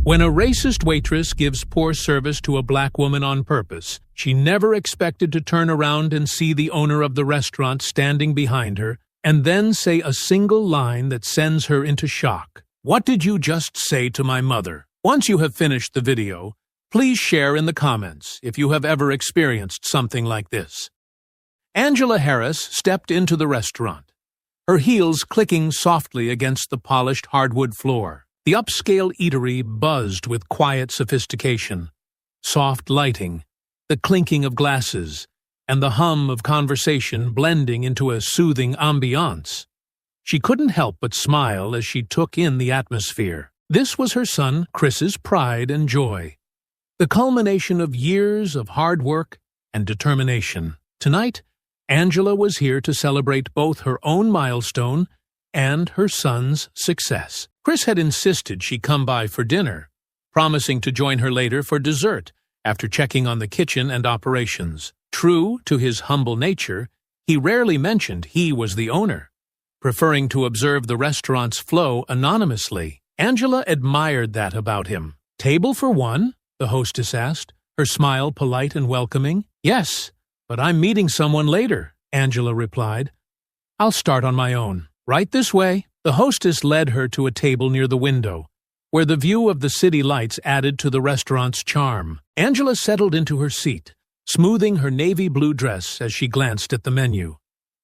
When a racist waitress gives poor service to a black woman on purpose, she never expected to turn around and see the owner of the restaurant standing behind her and then say a single line that sends her into shock. What did you just say to my mother? Once you have finished the video, please share in the comments if you have ever experienced something like this. Angela Harris stepped into the restaurant, her heels clicking softly against the polished hardwood floor. The upscale eatery buzzed with quiet sophistication, soft lighting, the clinking of glasses, and the hum of conversation blending into a soothing ambiance. She couldn't help but smile as she took in the atmosphere. This was her son Chris's pride and joy, the culmination of years of hard work and determination. Tonight, Angela was here to celebrate both her own milestone and her son's success. Chris had insisted she come by for dinner, promising to join her later for dessert after checking on the kitchen and operations. True to his humble nature, he rarely mentioned he was the owner, preferring to observe the restaurant's flow anonymously. Angela admired that about him. "Table for one?" the hostess asked, her smile polite and welcoming. "Yes, but I'm meeting someone later," Angela replied. "I'll start on my own. Right this way." The hostess led her to a table near the window, where the view of the city lights added to the restaurant's charm. Angela settled into her seat, smoothing her navy blue dress as she glanced at the menu.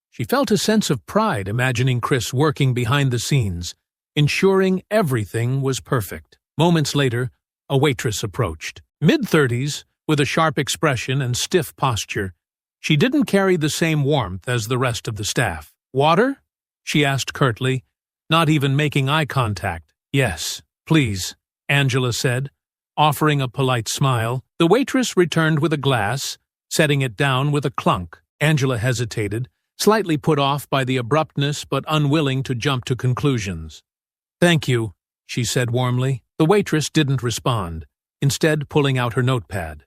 She felt a sense of pride imagining Chris working behind the scenes, ensuring everything was perfect. Moments later, a waitress approached. Mid-30s, with a sharp expression and stiff posture, she didn't carry the same warmth as the rest of the staff. "Water?" she asked curtly, not even making eye contact. "Yes, please," Angela said, offering a polite smile. The waitress returned with a glass, setting it down with a clunk. Angela hesitated, slightly put off by the abruptness but unwilling to jump to conclusions. "Thank you," she said warmly. The waitress didn't respond, instead pulling out her notepad.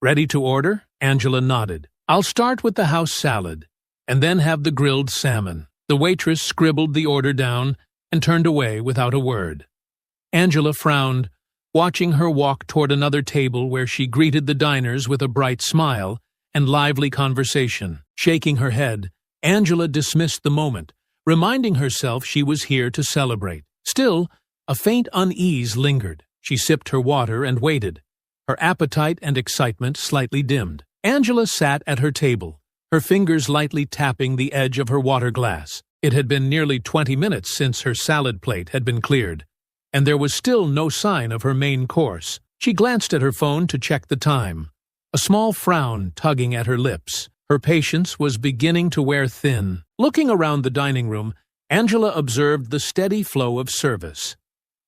"Ready to order?" Angela nodded. "I'll start with the house salad, and then have the grilled salmon." The waitress scribbled the order down and turned away without a word. Angela frowned, watching her walk toward another table where she greeted the diners with a bright smile and lively conversation. Shaking her head, Angela dismissed the moment, reminding herself she was here to celebrate. Still, a faint unease lingered. She sipped her water and waited, her appetite and excitement slightly dimmed. Angela sat at her table, her fingers lightly tapping the edge of her water glass. It had been nearly 20 minutes since her salad plate had been cleared, and there was still no sign of her main course. She glanced at her phone to check the time, a small frown tugging at her lips. Her patience was beginning to wear thin. Looking around the dining room, Angela observed the steady flow of service.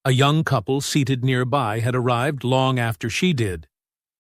A young couple seated nearby had arrived long after she did.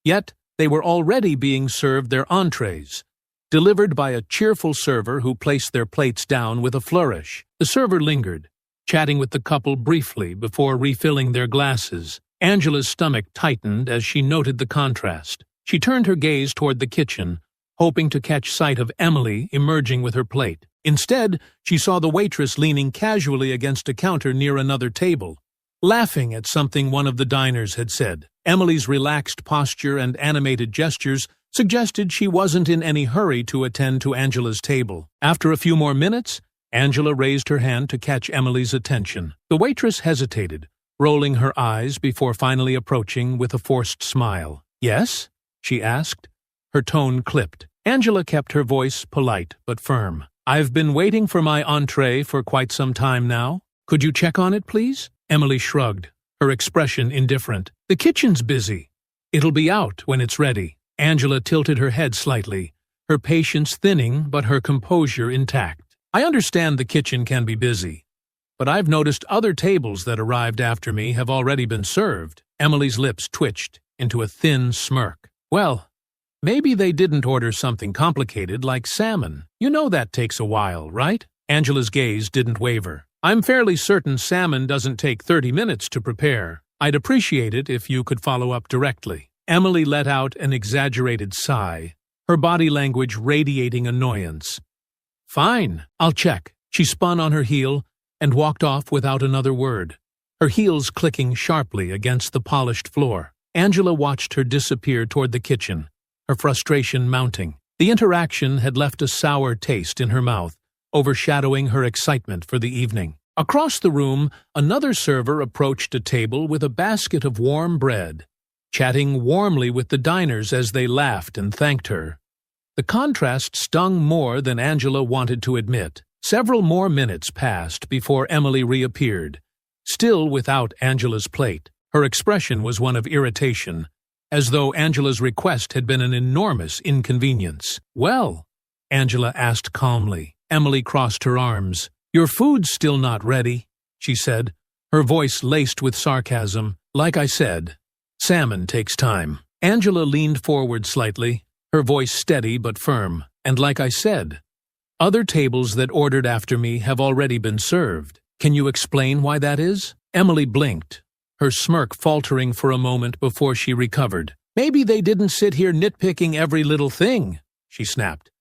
Yet, they were already being served their entrees, delivered by a cheerful server who placed their plates down with a flourish. The server lingered, chatting with the couple briefly before refilling their glasses. Angela's stomach tightened as she noted the contrast. She turned her gaze toward the kitchen, hoping to catch sight of Emily emerging with her plate. Instead, she saw the waitress leaning casually against a counter near another table, laughing at something one of the diners had said. Emily's relaxed posture and animated gestures suggested she wasn't in any hurry to attend to Angela's table. After a few more minutes, Angela raised her hand to catch Emily's attention. The waitress hesitated, rolling her eyes before finally approaching with a forced smile. "Yes?" she asked, her tone clipped. Angela kept her voice polite but firm. "I've been waiting for my entree for quite some time now. Could you check on it, please?" Emily shrugged, her expression indifferent. "The kitchen's busy. It'll be out when it's ready." Angela tilted her head slightly, her patience thinning but her composure intact. "I understand the kitchen can be busy, but I've noticed other tables that arrived after me have already been served." Emily's lips twitched into a thin smirk. "Well, maybe they didn't order something complicated like salmon. You know that takes a while, right?" Angela's gaze didn't waver. "I'm fairly certain salmon doesn't take 30 minutes to prepare. I'd appreciate it if you could follow up directly." Emily let out an exaggerated sigh, her body language radiating annoyance. "Fine, I'll check." She spun on her heel and walked off without another word, her heels clicking sharply against the polished floor. Angela watched her disappear toward the kitchen, her frustration mounting. The interaction had left a sour taste in her mouth, overshadowing her excitement for the evening. Across the room, another server approached a table with a basket of warm bread, chatting warmly with the diners as they laughed and thanked her. The contrast stung more than Angela wanted to admit. Several more minutes passed before Emily reappeared, still without Angela's plate. Her expression was one of irritation, as though Angela's request had been an enormous inconvenience. "Well?" Angela asked calmly. Emily crossed her arms. "Your food's still not ready," she said, her voice laced with sarcasm. "Like I said, salmon takes time." Angela leaned forward slightly, her voice steady but firm. "And like I said, other tables that ordered after me have already been served. Can you explain why that is?" Emily blinked, her smirk faltering for a moment before she recovered. "Maybe they didn't sit here nitpicking every little thing," she snapped.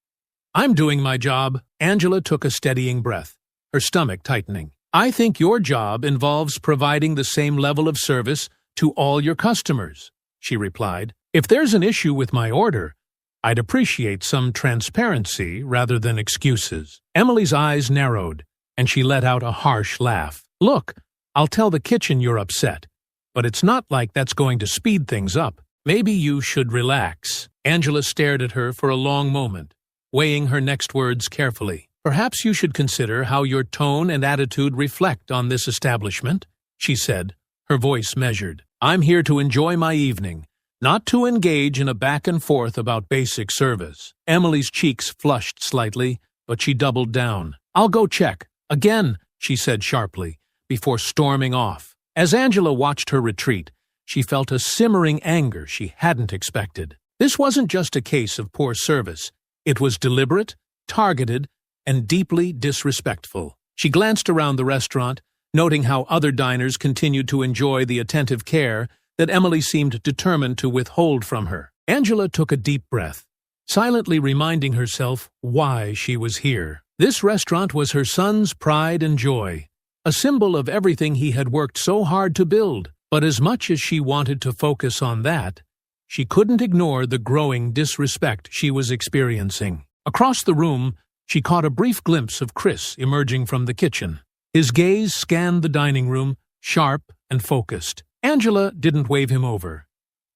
"I'm doing my job." Angela took a steadying breath, her stomach tightening. "I think your job involves providing the same level of service to all your customers," she replied. "If there's an issue with my order, I'd appreciate some transparency rather than excuses." Emily's eyes narrowed, and she let out a harsh laugh. "Look, I'll tell the kitchen you're upset, but it's not like that's going to speed things up. Maybe you should relax." Angela stared at her for a long moment, weighing her next words carefully. "Perhaps you should consider how your tone and attitude reflect on this establishment," she said, her voice measured. "I'm here to enjoy my evening, not to engage in a back and forth about basic service." Emily's cheeks flushed slightly, but she doubled down. "I'll go check." "Again," she said sharply, before storming off. As Angela watched her retreat, she felt a simmering anger she hadn't expected. This wasn't just a case of poor service. It was deliberate, targeted, and deeply disrespectful. She glanced around the restaurant, noting how other diners continued to enjoy the attentive care that Emily seemed determined to withhold from her. Angela took a deep breath, silently reminding herself why she was here. This restaurant was her son's pride and joy, a symbol of everything he had worked so hard to build. But as much as she wanted to focus on that, she couldn't ignore the growing disrespect she was experiencing. Across the room, she caught a brief glimpse of Chris emerging from the kitchen. His gaze scanned the dining room, sharp and focused. Angela didn't wave him over.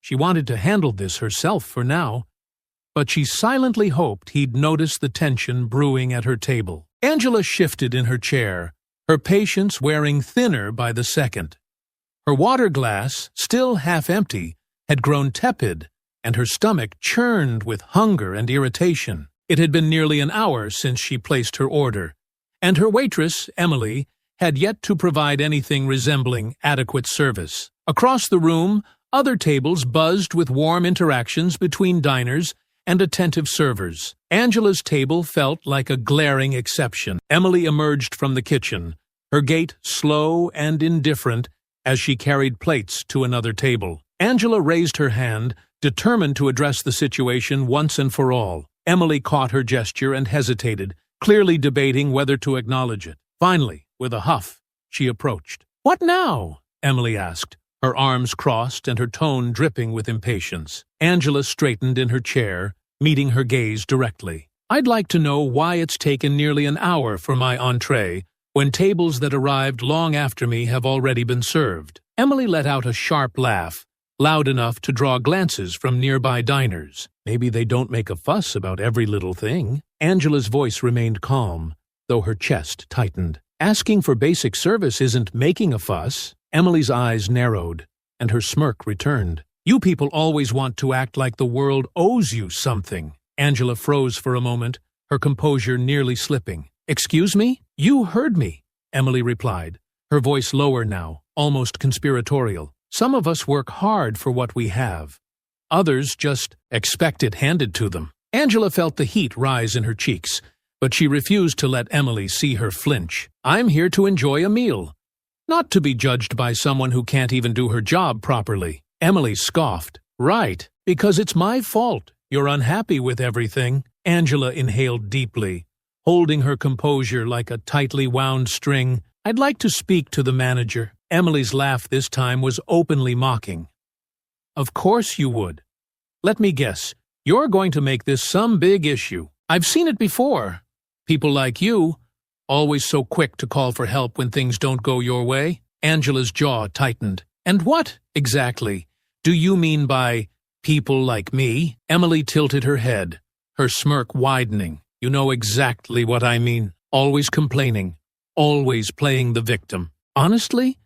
She wanted to handle this herself for now, but she silently hoped he'd notice the tension brewing at her table. Angela shifted in her chair, her patience wearing thinner by the second. Her water glass, still half empty, had grown tepid, and her stomach churned with hunger and irritation. It had been nearly an hour since she placed her order, and her waitress, Emily, had yet to provide anything resembling adequate service. Across the room, other tables buzzed with warm interactions between diners and attentive servers. Angela's table felt like a glaring exception. Emily emerged from the kitchen, her gait slow and indifferent as she carried plates to another table. Angela raised her hand, determined to address the situation once and for all. Emily caught her gesture and hesitated, clearly debating whether to acknowledge it. Finally, with a huff, she approached. "What now?" Emily asked, her arms crossed and her tone dripping with impatience. Angela straightened in her chair, meeting her gaze directly. "I'd like to know why it's taken nearly an hour for my entree, when tables that arrived long after me have already been served." Emily let out a sharp laugh, loud enough to draw glances from nearby diners. "Maybe they don't make a fuss about every little thing." Angela's voice remained calm, though her chest tightened. "Asking for basic service isn't making a fuss." Emily's eyes narrowed, and her smirk returned. "You people always want to act like the world owes you something." Angela froze for a moment, her composure nearly slipping. "Excuse me?" "You heard me," Emily replied, her voice lower now, almost conspiratorial. "Some of us work hard for what we have. Others just expect it handed to them." Angela felt the heat rise in her cheeks, but she refused to let Emily see her flinch. "I'm here to enjoy a meal, not to be judged by someone who can't even do her job properly." Emily scoffed. "Right, because it's my fault you're unhappy with everything." Angela inhaled deeply, holding her composure like a tightly wound string. I'd like to speak to the manager. Emily's laugh this time was openly mocking. Of course you would. Let me guess, you're going to make this some big issue. I've seen it before. People like you, always so quick to call for help when things don't go your way. Angela's jaw tightened. And what, exactly, do you mean by people like me? Emily tilted her head, her smirk widening. You know exactly what I mean. Always complaining, always playing the victim. Honestly,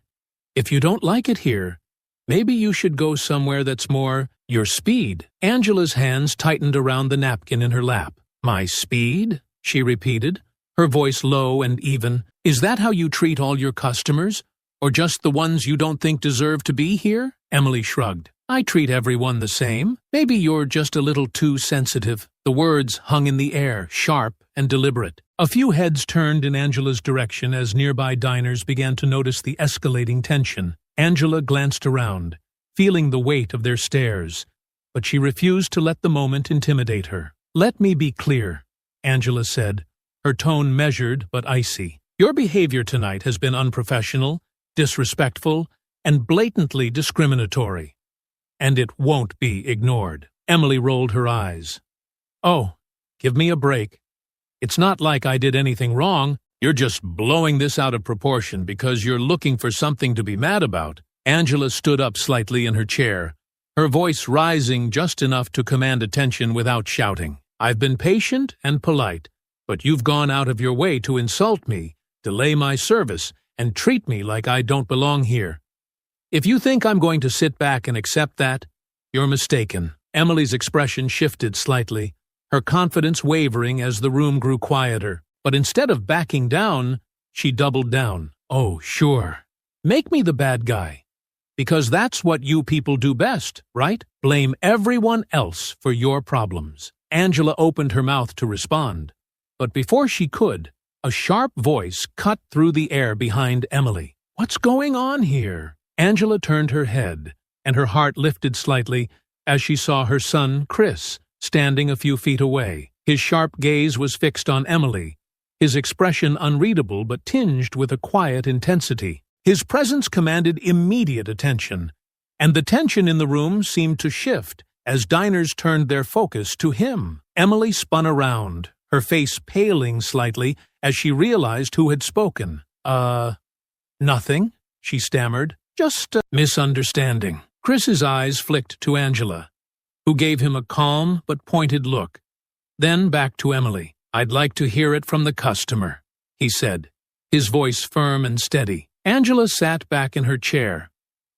if you don't like it here, maybe you should go somewhere that's more your speed. Angela's hands tightened around the napkin in her lap. My speed? She repeated, her voice low and even. Is that how you treat all your customers? Or just the ones you don't think deserve to be here? Emily shrugged. I treat everyone the same. Maybe you're just a little too sensitive. The words hung in the air, sharp and deliberate. A few heads turned in Angela's direction as nearby diners began to notice the escalating tension. Angela glanced around, feeling the weight of their stares, but she refused to let the moment intimidate her. Let me be clear, Angela said, her tone measured but icy. Your behavior tonight has been unprofessional, disrespectful, and blatantly discriminatory. And it won't be ignored. Emily rolled her eyes. Oh, give me a break. It's not like I did anything wrong. You're just blowing this out of proportion because you're looking for something to be mad about. Angela stood up slightly in her chair, her voice rising just enough to command attention without shouting. I've been patient and polite, but you've gone out of your way to insult me, delay my service, and treat me like I don't belong here. If you think I'm going to sit back and accept that, you're mistaken. Emily's expression shifted slightly, her confidence wavering as the room grew quieter. But instead of backing down, she doubled down. Oh, sure. Make me the bad guy. Because that's what you people do best, right? Blame everyone else for your problems. Angela opened her mouth to respond. But before she could, a sharp voice cut through the air behind Emily. What's going on here? Angela turned her head, and her heart lifted slightly as she saw her son, Chris, standing a few feet away. His sharp gaze was fixed on Emily, his expression unreadable but tinged with a quiet intensity. His presence commanded immediate attention, and the tension in the room seemed to shift as diners turned their focus to him. Emily spun around, her face paling slightly as she realized who had spoken. Nothing, she stammered. Just a misunderstanding. Chris's eyes flicked to Angela, who gave him a calm but pointed look. Then back to Emily. I'd like to hear it from the customer, he said, his voice firm and steady. Angela sat back in her chair,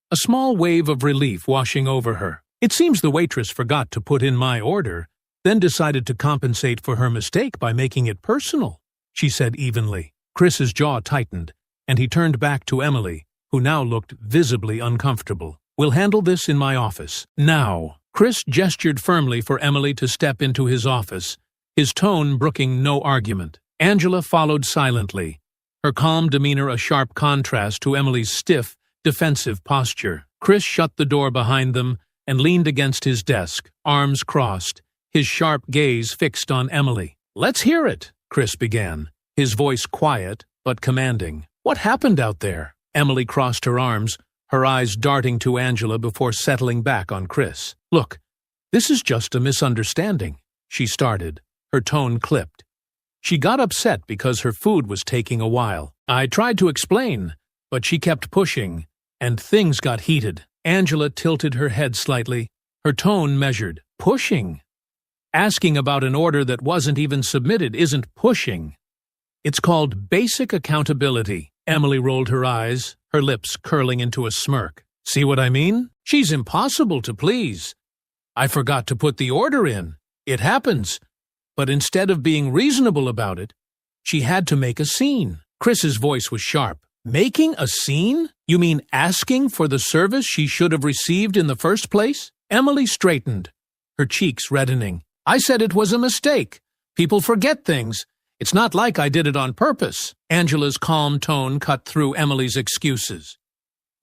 a small wave of relief washing over her. It seems the waitress forgot to put in my order, then decided to compensate for her mistake by making it personal, she said evenly. Chris's jaw tightened, and he turned back to Emily, who now looked visibly uncomfortable. We'll handle this in my office. Now. Chris gestured firmly for Emily to step into his office, his tone brooking no argument. Angela followed silently, her calm demeanor a sharp contrast to Emily's stiff, defensive posture. Chris shut the door behind them and leaned against his desk, arms crossed, his sharp gaze fixed on Emily. Let's hear it, Chris began, his voice quiet but commanding. What happened out there? Emily crossed her arms, her eyes darting to Angela before settling back on Chris. Look, this is just a misunderstanding, she started, her tone clipped. She got upset because her food was taking a while. I tried to explain, but she kept pushing, and things got heated. Angela tilted her head slightly, her tone measured. Pushing? Asking about an order that wasn't even submitted isn't pushing. It's called basic accountability. Emily rolled her eyes, her lips curling into a smirk. See what I mean? She's impossible to please. I forgot to put the order in. It happens. But instead of being reasonable about it, she had to make a scene. Chris's voice was sharp. Making a scene? You mean asking for the service she should have received in the first place? Emily straightened, her cheeks reddening. I said it was a mistake. People forget things. It's not like I did it on purpose. Angela's calm tone cut through Emily's excuses.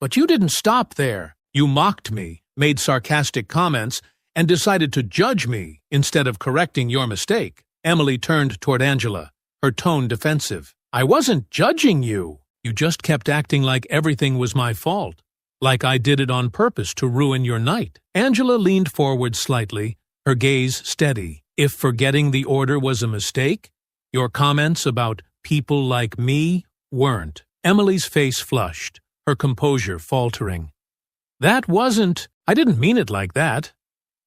But you didn't stop there. You mocked me, made sarcastic comments, and decided to judge me instead of correcting your mistake. Emily turned toward Angela, her tone defensive. I wasn't judging you. You just kept acting like everything was my fault, like I did it on purpose to ruin your night." Angela leaned forward slightly, her gaze steady. "If forgetting the order was a mistake, your comments about people like me weren't." Emily's face flushed, her composure faltering. I didn't mean it like that."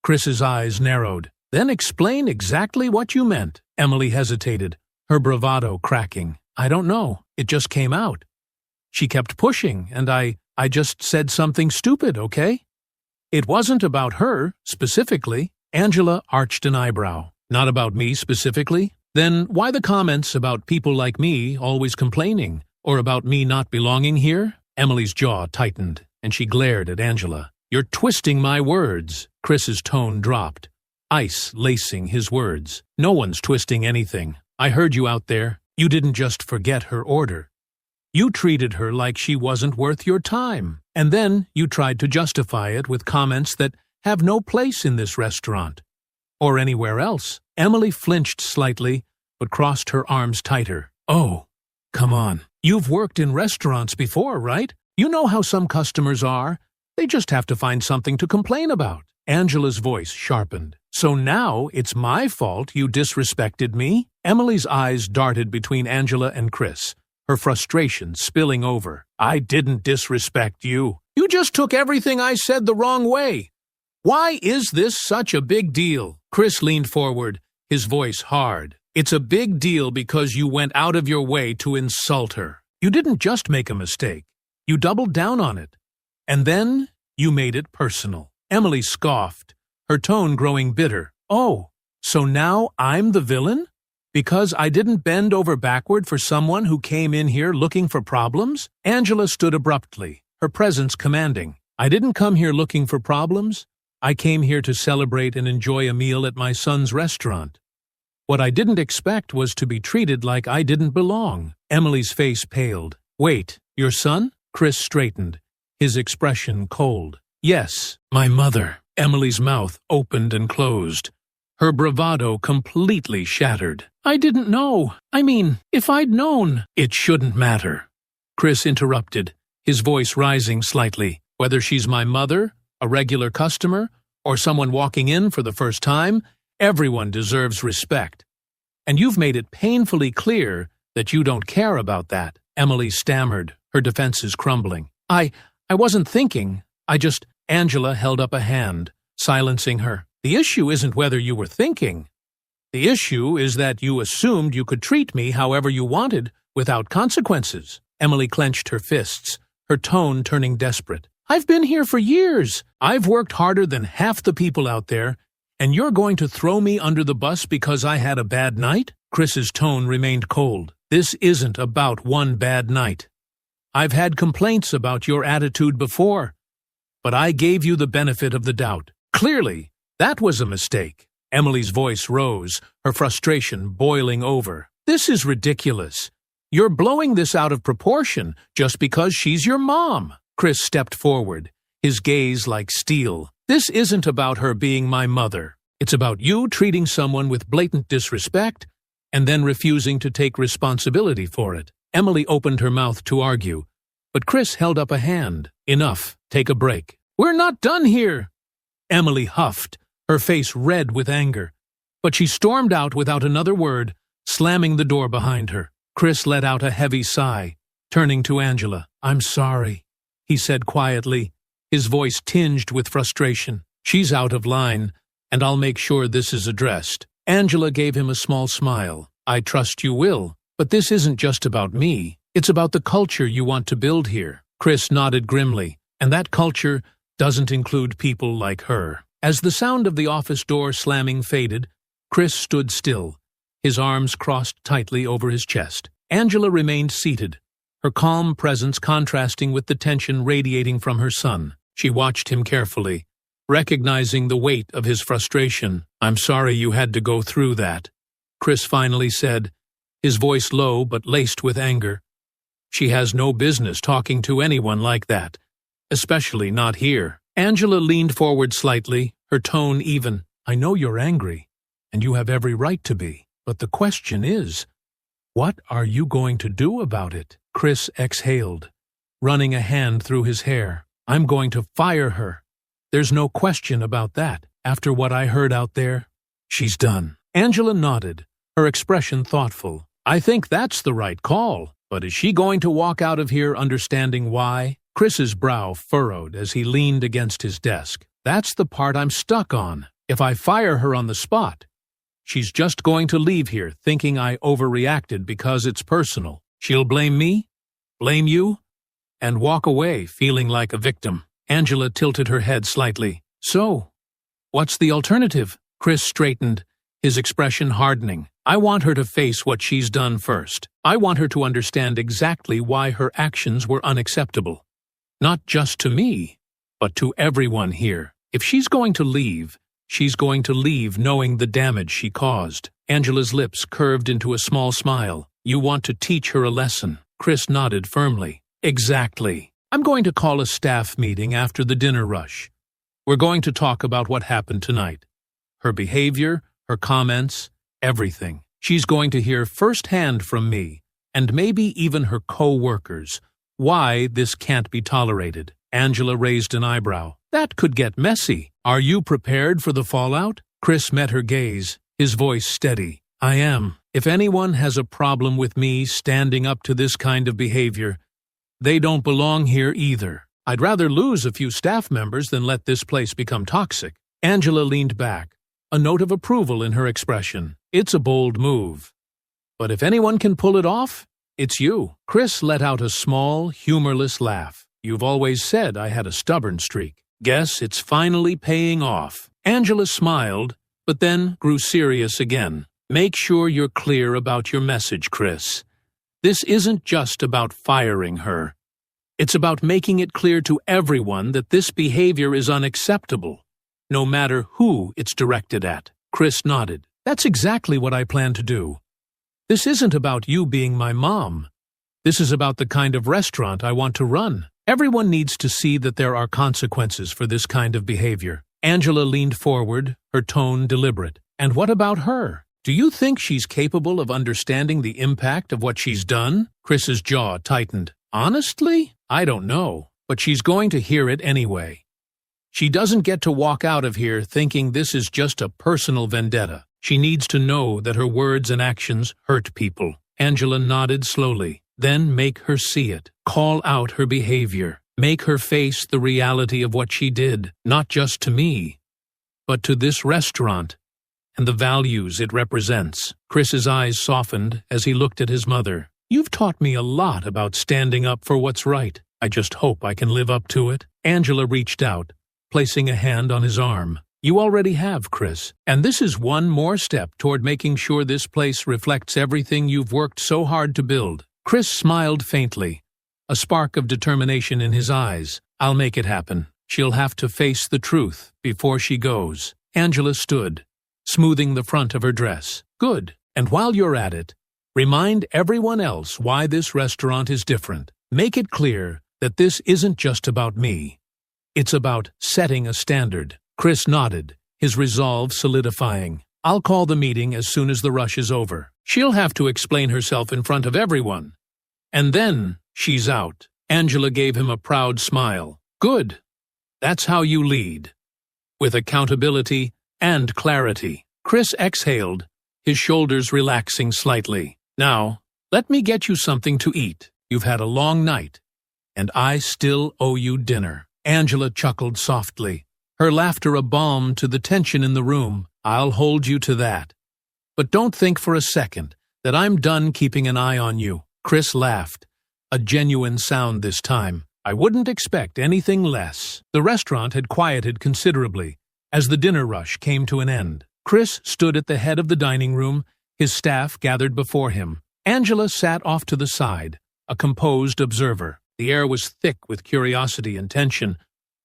Chris's eyes narrowed. "Then explain exactly what you meant." Emily hesitated, her bravado cracking. "I don't know. It just came out. She kept pushing, and I just said something stupid, okay? It wasn't about her, specifically." Angela arched an eyebrow. "Not about me specifically? Then why the comments about people like me always complaining, or about me not belonging here?" Emily's jaw tightened, and she glared at Angela. "You're twisting my words." Chris's tone dropped, ice lacing his words. "No one's twisting anything. I heard you out there. You didn't just forget her order. You treated her like she wasn't worth your time. And then you tried to justify it with comments that have no place in this restaurant. Or anywhere else." Emily flinched slightly, but crossed her arms tighter. "Oh, come on. You've worked in restaurants before, right? You know how some customers are. They just have to find something to complain about." Angela's voice sharpened. "So now it's my fault you disrespected me?" Emily's eyes darted between Angela and Chris, her frustration spilling over. "I didn't disrespect you. You just took everything I said the wrong way. Why is this such a big deal?" Chris leaned forward, his voice hard. "It's a big deal because you went out of your way to insult her. You didn't just make a mistake. You doubled down on it. And then you made it personal." Emily scoffed, her tone growing bitter. "Oh, so now I'm the villain? Because I didn't bend over backward for someone who came in here looking for problems?" Angela stood abruptly, her presence commanding. "I didn't come here looking for problems. I came here to celebrate and enjoy a meal at my son's restaurant. What I didn't expect was to be treated like I didn't belong." Emily's face paled. "Wait, your son?" Chris straightened, his expression cold. "Yes, my mother." Emily's mouth opened and closed, her bravado completely shattered. "I didn't know. I mean, if I'd known." "It shouldn't matter," Chris interrupted, his voice rising slightly. "Whether she's my mother, a regular customer, or someone walking in for the first time, everyone deserves respect. And you've made it painfully clear that you don't care about that." Emily stammered, her defenses crumbling. I wasn't thinking. Angela held up a hand, silencing her. "The issue isn't whether you were thinking. The issue is that you assumed you could treat me however you wanted without consequences." Emily clenched her fists, her tone turning desperate. "I've been here for years. I've worked harder than half the people out there, and you're going to throw me under the bus because I had a bad night?" Chris's tone remained cold. "This isn't about one bad night. I've had complaints about your attitude before, but I gave you the benefit of the doubt. Clearly, that was a mistake." Emily's voice rose, her frustration boiling over. "This is ridiculous. You're blowing this out of proportion just because she's your mom." Chris stepped forward, his gaze like steel. "This isn't about her being my mother. It's about you treating someone with blatant disrespect and then refusing to take responsibility for it." Emily opened her mouth to argue, but Chris held up a hand. "Enough. Take a break." "We're not done here." Emily huffed, her face red with anger, but she stormed out without another word, slamming the door behind her. Chris let out a heavy sigh, turning to Angela. "I'm sorry," he said quietly, his voice tinged with frustration. "She's out of line, and I'll make sure this is addressed." Angela gave him a small smile. "I trust you will. But this isn't just about me. It's about the culture you want to build here." Chris nodded grimly, "And that culture doesn't include people like her." As the sound of the office door slamming faded, Chris stood still, his arms crossed tightly over his chest. Angela remained seated, her calm presence contrasting with the tension radiating from her son. She watched him carefully, recognizing the weight of his frustration. "I'm sorry you had to go through that," Chris finally said, his voice low but laced with anger. "She has no business talking to anyone like that, especially not here." Angela leaned forward slightly, her tone even. "I know you're angry, and you have every right to be, but the question is, what are you going to do about it?" Chris exhaled, running a hand through his hair. I'm going to fire her. There's no question about that. After what I heard out there, she's done. Angela nodded, her expression thoughtful. I think that's the right call. But is she going to walk out of here understanding why? Chris's brow furrowed as he leaned against his desk. That's the part I'm stuck on. If I fire her on the spot, she's just going to leave here thinking I overreacted because it's personal. She'll blame me, blame you, and walk away feeling like a victim. Angela tilted her head slightly. So, what's the alternative? Chris straightened, his expression hardening. I want her to face what she's done first. I want her to understand exactly why her actions were unacceptable. Not just to me, but to everyone here. If she's going to leave, she's going to leave knowing the damage she caused. Angela's lips curved into a small smile. You want to teach her a lesson. Chris nodded firmly. Exactly. I'm going to call a staff meeting after the dinner rush. We're going to talk about what happened tonight. Her behavior, her comments, everything. She's going to hear firsthand from me, and maybe even her co-workers, why this can't be tolerated. Angela raised an eyebrow. That could get messy. Are you prepared for the fallout? Chris met her gaze, his voice steady. I am. If anyone has a problem with me standing up to this kind of behavior, they don't belong here either. I'd rather lose a few staff members than let this place become toxic. Angela leaned back, a note of approval in her expression. It's a bold move. But if anyone can pull it off, it's you. Chris let out a small, humorless laugh. You've always said I had a stubborn streak. Guess it's finally paying off. Angela smiled, but then grew serious again. Make sure you're clear about your message, Chris. This isn't just about firing her. It's about making it clear to everyone that this behavior is unacceptable, no matter who it's directed at. Chris nodded. That's exactly what I plan to do. This isn't about you being my mom. This is about the kind of restaurant I want to run. Everyone needs to see that there are consequences for this kind of behavior. Angela leaned forward, her tone deliberate. And what about her? Do you think she's capable of understanding the impact of what she's done? Chris's jaw tightened. Honestly, I don't know, but she's going to hear it anyway. She doesn't get to walk out of here thinking this is just a personal vendetta. She needs to know that her words and actions hurt people. Angela nodded slowly. Then make her see it. Call out her behavior. Make her face the reality of what she did, not just to me, but to this restaurant and the values it represents. Chris's eyes softened as he looked at his mother. You've taught me a lot about standing up for what's right. I just hope I can live up to it. Angela reached out, placing a hand on his arm. You already have, Chris, and this is one more step toward making sure this place reflects everything you've worked so hard to build. Chris smiled faintly, a spark of determination in his eyes. I'll make it happen. She'll have to face the truth before she goes. Angela stood, smoothing the front of her dress. Good. And while you're at it, remind everyone else why this restaurant is different. Make it clear that this isn't just about me. It's about setting a standard. Chris nodded, his resolve solidifying. I'll call the meeting as soon as the rush is over. She'll have to explain herself in front of everyone. And then she's out. Angela gave him a proud smile. Good. That's how you lead. With accountability and clarity. Chris exhaled, his shoulders relaxing slightly. Now, let me get you something to eat. You've had a long night, and I still owe you dinner. Angela chuckled softly, her laughter a balm to the tension in the room. I'll hold you to that. But don't think for a second that I'm done keeping an eye on you. Chris laughed, a genuine sound this time. I wouldn't expect anything less. The restaurant had quieted considerably as the dinner rush came to an end. Chris stood at the head of the dining room, his staff gathered before him. Angela sat off to the side, a composed observer. The air was thick with curiosity and tension.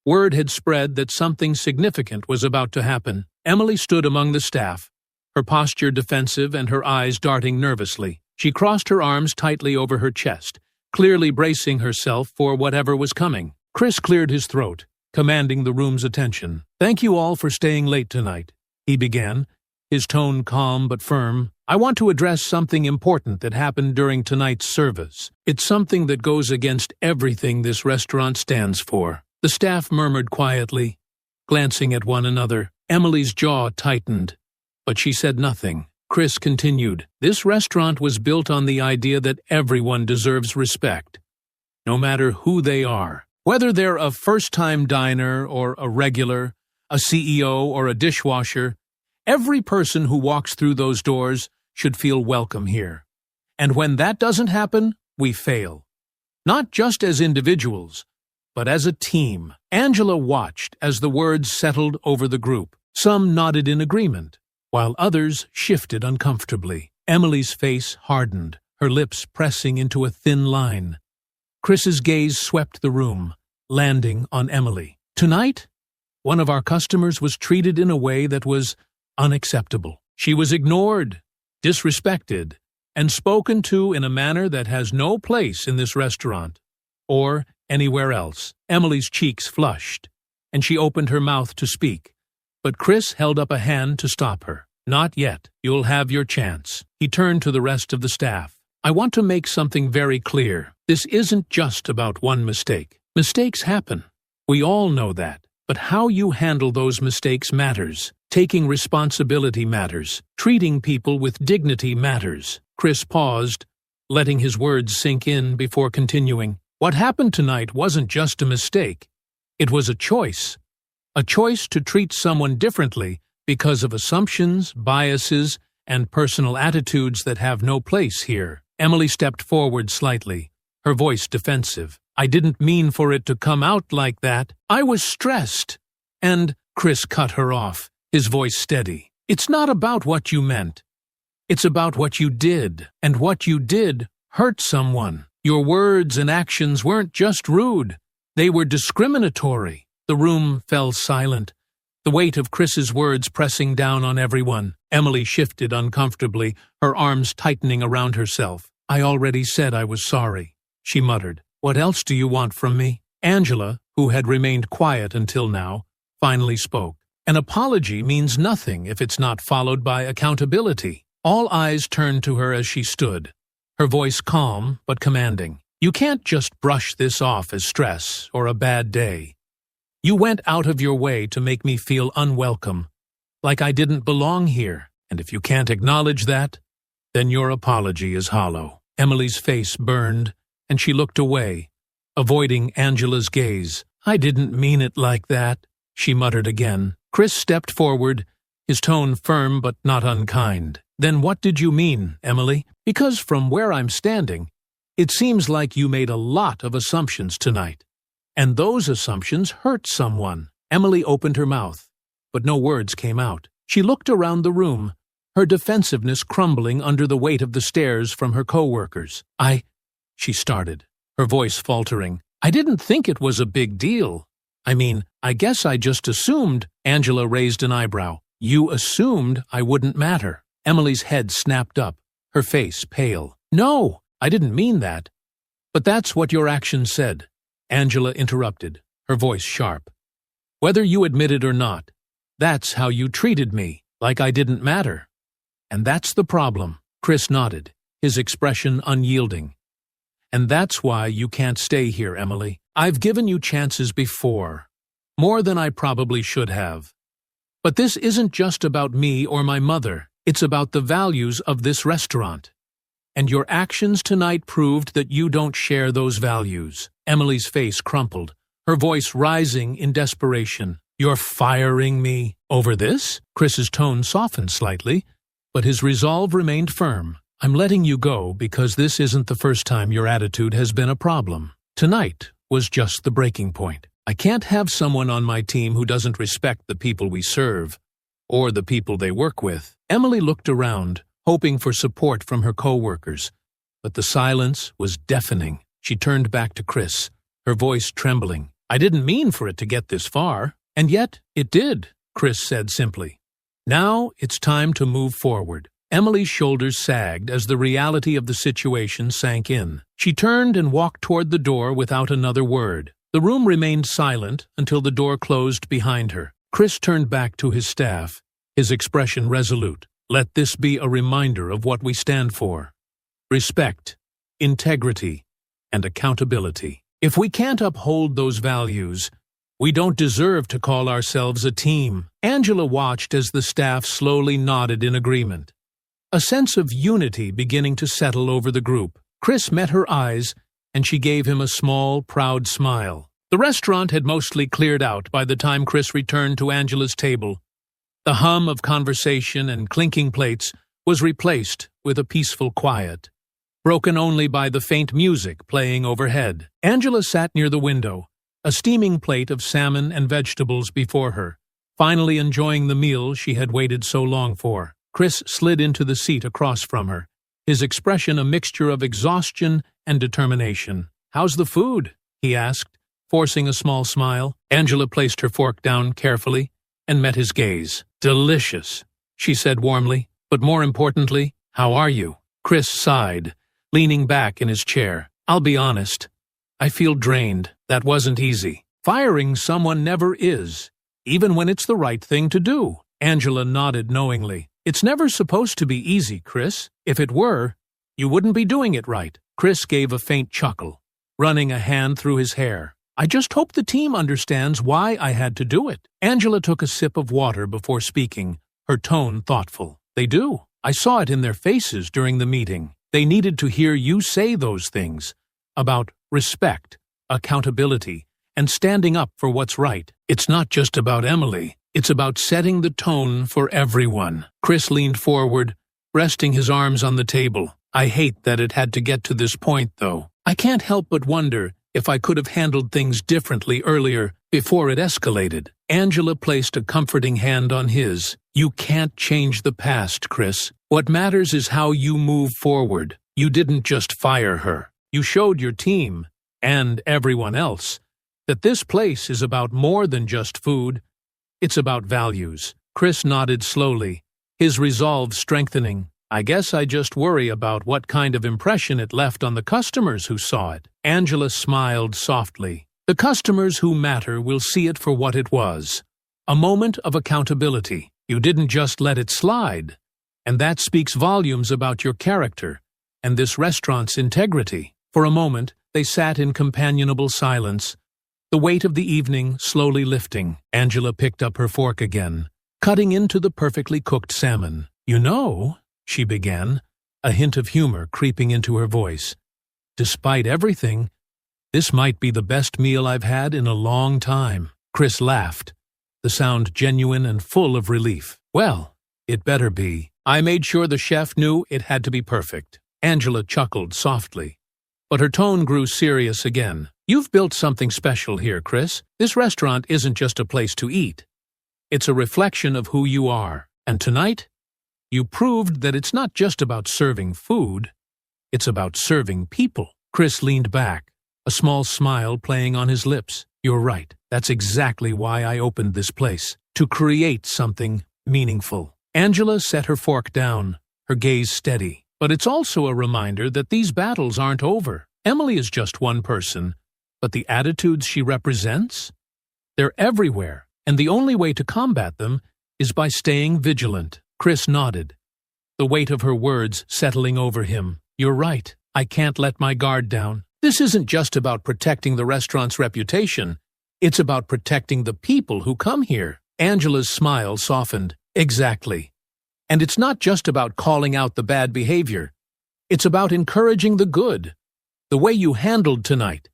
Word had spread that something significant was about to happen. Emily stood among the staff, her posture defensive and her eyes darting nervously. She crossed her arms tightly over her chest, clearly bracing herself for whatever was coming. Chris cleared his throat, commanding the room's attention. Thank you all for staying late tonight, he began, his tone calm but firm. I want to address something important that happened during tonight's service. It's something that goes against everything this restaurant stands for." The staff murmured quietly, glancing at one another. Emily's jaw tightened, but she said nothing. Chris continued, "This restaurant was built on the idea that everyone deserves respect, no matter who they are. Whether they're a first-time diner or a regular, a CEO or a dishwasher, every person who walks through those doors should feel welcome here. And when that doesn't happen, we fail. Not just as individuals, but as a team." Angela watched as the words settled over the group. Some nodded in agreement, while others shifted uncomfortably. Emily's face hardened, her lips pressing into a thin line. Chris's gaze swept the room, landing on Emily. "Tonight, one of our customers was treated in a way that was unacceptable. She was ignored, disrespected, and spoken to in a manner that has no place in this restaurant or anywhere else." Emily's cheeks flushed, and she opened her mouth to speak, but Chris held up a hand to stop her. "Not yet. You'll have your chance." He turned to the rest of the staff. "I want to make something very clear. This isn't just about one mistake. Mistakes happen. We all know that. But how you handle those mistakes matters. Taking responsibility matters. Treating people with dignity matters." Chris paused, letting his words sink in before continuing. "What happened tonight wasn't just a mistake. It was a choice. A choice to treat someone differently because of assumptions, biases, and personal attitudes that have no place here." Emily stepped forward slightly, her voice defensive. "I didn't mean for it to come out like that. I was stressed." And Chris cut her off, his voice steady. "It's not about what you meant. It's about what you did, and what you did hurt someone. Your words and actions weren't just rude. They were discriminatory." The room fell silent, the weight of Chris's words pressing down on everyone. Emily shifted uncomfortably, her arms tightening around herself. "I already said I was sorry," she muttered. "What else do you want from me?" Angela, who had remained quiet until now, finally spoke. "An apology means nothing if it's not followed by accountability." All eyes turned to her as she stood, her voice calm but commanding. "You can't just brush this off as stress or a bad day. You went out of your way to make me feel unwelcome, like I didn't belong here, and if you can't acknowledge that, then your apology is hollow." Emily's face burned, and she looked away, avoiding Angela's gaze. "I didn't mean it like that," she muttered again. Chris stepped forward, his tone firm but not unkind. "Then what did you mean, Emily? Because from where I'm standing, it seems like you made a lot of assumptions tonight, and those assumptions hurt someone." Emily opened her mouth, but no words came out. She looked around the room, her defensiveness crumbling under the weight of the stares from her co-workers. She started, her voice faltering. "I didn't think it was a big deal. I guess I just assumed." Angela raised an eyebrow. "You assumed I wouldn't matter." Emily's head snapped up, her face pale. "No, I didn't mean that. But that's what your actions said." Angela interrupted, her voice sharp. "Whether you admit it or not, that's how you treated me, like I didn't matter. And that's the problem." Chris nodded, his expression unyielding. "And that's why you can't stay here, Emily. I've given you chances before, more than I probably should have. But this isn't just about me or my mother. It's about the values of this restaurant. And your actions tonight proved that you don't share those values." Emily's face crumpled, her voice rising in desperation. "You're firing me over this?" Chris's tone softened slightly, but his resolve remained firm. "I'm letting you go because this isn't the first time your attitude has been a problem. Tonight was just the breaking point. I can't have someone on my team who doesn't respect the people we serve, or the people they work with." Emily looked around, hoping for support from her co-workers, but the silence was deafening. She turned back to Chris, her voice trembling. "I didn't mean for it to get this far, and yet it did," Chris said simply. "Now it's time to move forward." Emily's shoulders sagged as the reality of the situation sank in. She turned and walked toward the door without another word. The room remained silent until the door closed behind her. Chris turned back to his staff, his expression resolute. Let this be a reminder of what we stand for: respect, integrity, and accountability. If we can't uphold those values, we don't deserve to call ourselves a team. Angela watched as the staff slowly nodded in agreement, a sense of unity beginning to settle over the group. Chris met her eyes, and she gave him a small, proud smile. The restaurant had mostly cleared out by the time Chris returned to Angela's table. The hum of conversation and clinking plates was replaced with a peaceful quiet, broken only by the faint music playing overhead. Angela sat near the window, a steaming plate of salmon and vegetables before her, finally enjoying the meal she had waited so long for. Chris slid into the seat across from her, his expression a mixture of exhaustion and determination. "How's the food?" he asked, forcing a small smile. Angela placed her fork down carefully and met his gaze. "Delicious," she said warmly, "but more importantly, how are you?" Chris sighed, leaning back in his chair. "I'll be honest, I feel drained. That wasn't easy." "Firing someone never is, even when it's the right thing to do." Angela nodded knowingly. "It's never supposed to be easy, Chris. If it were, you wouldn't be doing it right." Chris gave a faint chuckle, running a hand through his hair. "I just hope the team understands why I had to do it." Angela took a sip of water before speaking, her tone thoughtful. "They do. I saw it in their faces during the meeting. They needed to hear you say those things about respect, accountability, and standing up for what's right. It's not just about Emily. It's about setting the tone for everyone." Chris leaned forward, resting his arms on the table. "I hate that it had to get to this point, though. I can't help but wonder if I could have handled things differently earlier, before it escalated." Angela placed a comforting hand on his. "You can't change the past, Chris. What matters is how you move forward. You didn't just fire her. You showed your team, and everyone else, that this place is about more than just food. It's about values." Chris nodded slowly, his resolve strengthening. "I guess I just worry about what kind of impression it left on the customers who saw it." Angela smiled softly. "The customers who matter will see it for what it was, a moment of accountability. You didn't just let it slide, and that speaks volumes about your character and this restaurant's integrity." For a moment, they sat in companionable silence, the weight of the evening slowly lifting. Angela picked up her fork again, cutting into the perfectly cooked salmon. "You know," she began, a hint of humor creeping into her voice, "despite everything, this might be the best meal I've had in a long time." Chris laughed, the sound genuine and full of relief. "Well, it better be. I made sure the chef knew it had to be perfect." Angela chuckled softly, but her tone grew serious again. "You've built something special here, Chris. This restaurant isn't just a place to eat. It's a reflection of who you are. And tonight, you proved that it's not just about serving food, it's about serving people." Chris leaned back, a small smile playing on his lips. "You're right. That's exactly why I opened this place, to create something meaningful." Angela set her fork down, her gaze steady. "But it's also a reminder that these battles aren't over. Emily is just one person, but the attitudes she represents? They're everywhere, and the only way to combat them is by staying vigilant." Chris nodded, the weight of her words settling over him. "You're right. I can't let my guard down. This isn't just about protecting the restaurant's reputation. It's about protecting the people who come here." Angela's smile softened. "Exactly. And it's not just about calling out the bad behavior. It's about encouraging the good. The way you handled tonight,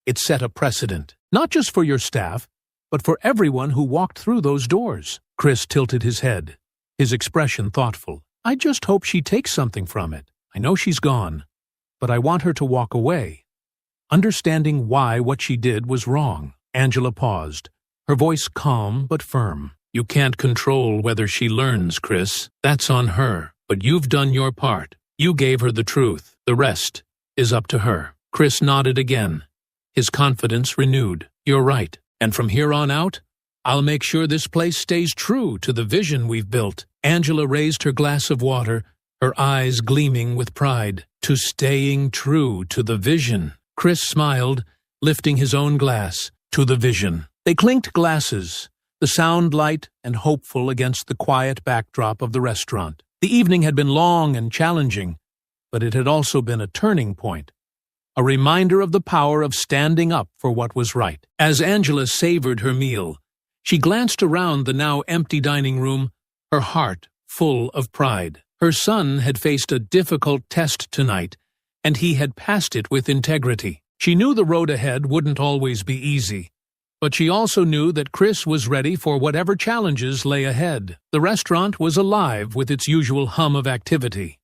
it set a precedent, not just for your staff, but for everyone who walked through those doors." Chris tilted his head, his expression thoughtful. "I just hope she takes something from it. I know she's gone, but I want her to walk away, understanding why what she did was wrong." Angela paused, her voice calm but firm. "You can't control whether she learns, Chris. That's on her. But you've done your part. You gave her the truth. The rest is up to her." Chris nodded again, his confidence renewed. "You're right. And from here on out, I'll make sure this place stays true to the vision we've built." Angela raised her glass of water, her eyes gleaming with pride. "To staying true to the vision." Chris smiled, lifting his own glass. "To the vision." They clinked glasses, the sound light and hopeful against the quiet backdrop of the restaurant. The evening had been long and challenging, but it had also been a turning point, a reminder of the power of standing up for what was right. As Angela savored her meal, she glanced around the now empty dining room, her heart full of pride. Her son had faced a difficult test tonight, and he had passed it with integrity. She knew the road ahead wouldn't always be easy, but she also knew that Chris was ready for whatever challenges lay ahead. The restaurant was alive with its usual hum of activity.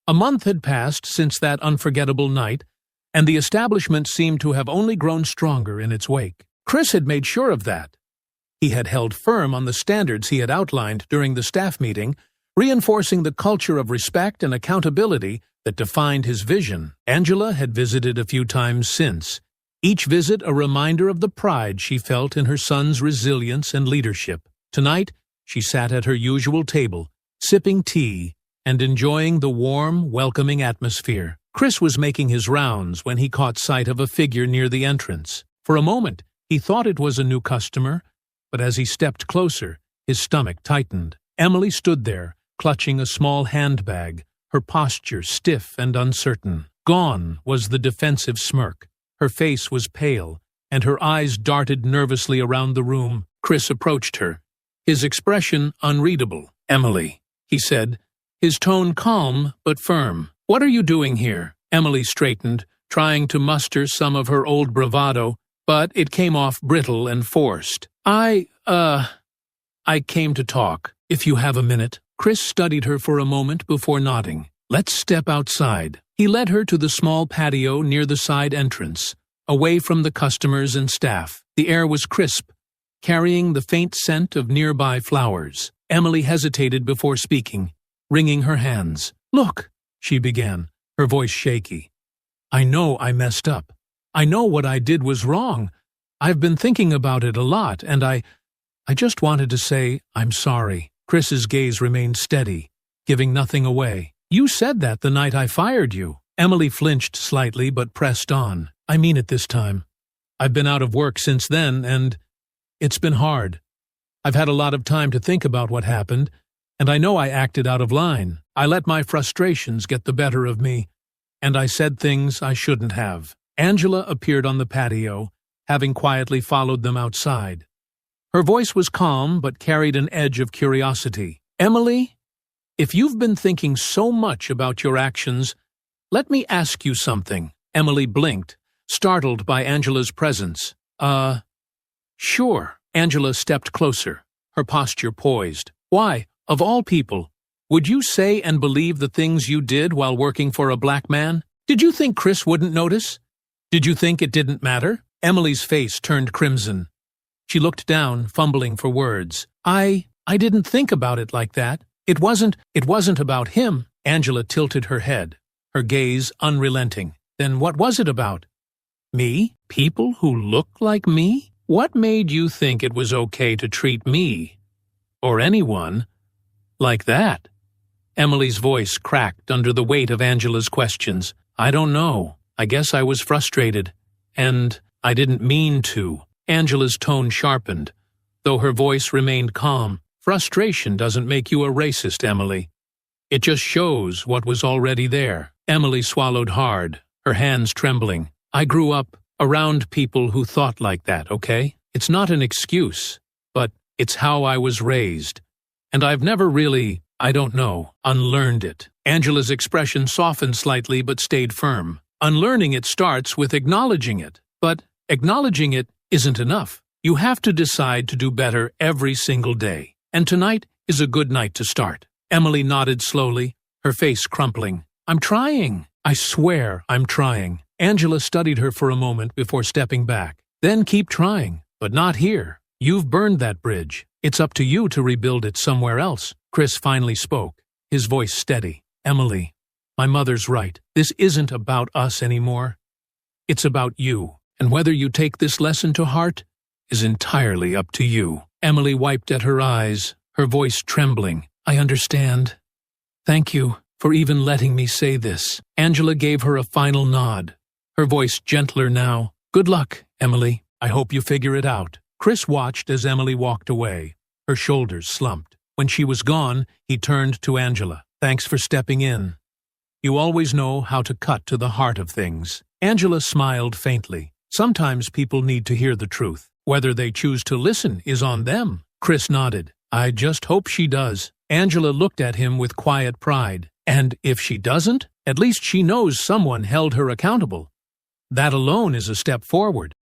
A month had passed since that unforgettable night, and the establishment seemed to have only grown stronger in its wake. Chris had made sure of that. He had held firm on the standards he had outlined during the staff meeting, reinforcing the culture of respect and accountability that defined his vision. Angela had visited a few times since, each visit a reminder of the pride she felt in her son's resilience and leadership. Tonight, she sat at her usual table, sipping tea and enjoying the warm, welcoming atmosphere. Chris was making his rounds when he caught sight of a figure near the entrance. For a moment, he thought it was a new customer, but as he stepped closer, his stomach tightened. Emily stood there, clutching a small handbag, her posture stiff and uncertain. Gone was the defensive smirk. Her face was pale, and her eyes darted nervously around the room. Chris approached her, his expression unreadable. "Emily," he said, his tone calm but firm. "What are you doing here?" Emily straightened, trying to muster some of her old bravado, but it came off brittle and forced. I came to talk, if you have a minute." Chris studied her for a moment before nodding. "Let's step outside." He led her to the small patio near the side entrance, away from the customers and staff. The air was crisp, carrying the faint scent of nearby flowers. Emily hesitated before speaking, wringing her hands. "Look," she began, her voice shaky. "I know I messed up. I know what I did was wrong. I've been thinking about it a lot, and I just wanted to say I'm sorry." Chris's gaze remained steady, giving nothing away. "You said that the night I fired you." Emily flinched slightly but pressed on. "I mean it this time. I've been out of work since then, and it's been hard. I've had a lot of time to think about what happened, and I know I acted out of line. I let my frustrations get the better of me, and I said things I shouldn't have." Angela appeared on the patio, having quietly followed them outside. Her voice was calm but carried an edge of curiosity. "Emily, if you've been thinking so much about your actions, let me ask you something." Emily blinked, startled by Angela's presence. Sure." Angela stepped closer, her posture poised. "Why, of all people, would you say and believe the things you did while working for a black man? Did you think Chris wouldn't notice? Did you think it didn't matter?" Emily's face turned crimson. She looked down, fumbling for words. I didn't think about it like that. It wasn't about him." Angela tilted her head, her gaze unrelenting. "Then what was it about? Me? People who look like me? What made you think it was okay to treat me, or anyone, like that?" Emily's voice cracked under the weight of Angela's questions. "I don't know. I guess I was frustrated, and I didn't mean to." Angela's tone sharpened, though her voice remained calm. "Frustration doesn't make you a racist, Emily. It just shows what was already there." Emily swallowed hard, her hands trembling. "I grew up around people who thought like that, okay? It's not an excuse, but it's how I was raised. And I've never really, unlearned it." Angela's expression softened slightly but stayed firm. "Unlearning it starts with acknowledging it, but acknowledging it isn't enough. You have to decide to do better every single day. And tonight is a good night to start." Emily nodded slowly, her face crumpling. "I'm trying. I swear I'm trying." Angela studied her for a moment before stepping back. "Then keep trying, but not here. You've burned that bridge. It's up to you to rebuild it somewhere else." Chris finally spoke, his voice steady. "Emily, my mother's right. This isn't about us anymore. It's about you. And whether you take this lesson to heart is entirely up to you." Emily wiped at her eyes, her voice trembling. "I understand. Thank you for even letting me say this." Angela gave her a final nod, her voice gentler now. "Good luck, Emily. I hope you figure it out." Chris watched as Emily walked away, her shoulders slumped. When she was gone, he turned to Angela. Thanks for stepping in. You always know how to cut to the heart of things. Angela smiled faintly. Sometimes people need to hear the truth. Whether they choose to listen is on them. Chris nodded. I just hope she does. Angela looked at him with quiet pride. And if she doesn't, at least she knows someone held her accountable. That alone is a step forward.